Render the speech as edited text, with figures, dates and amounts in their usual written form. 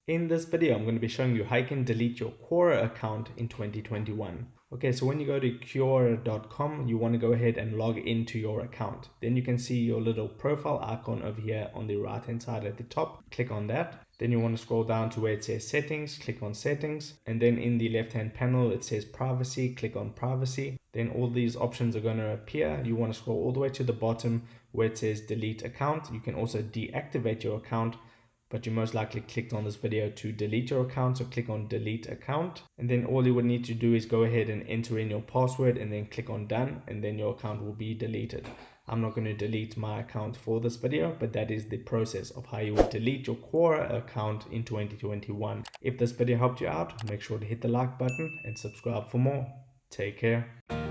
In this video, I'm going to be showing you how you can delete your Quora account in 2021. Okay, so when you go to Quora.com, you want to go ahead and log into your account. Then you can see your little profile icon over here on the right hand side at the top. Click on that. Then you want to scroll down to where it says settings, click on settings. And then in the left hand panel, it says privacy, click on privacy. Then all these options are going to appear. You want to scroll all the way to the bottom where it says delete account. You can also deactivate your account, but you most likely clicked on this video to delete your account, so click on delete account. And then all you would need to do is go ahead and enter in your password and then click on done, and then your account will be deleted. I'm not going to delete my account for this video, but that is the process of how you would delete your Quora account in 2021. If this video helped you out, make sure to hit the like button and subscribe for more. Take care.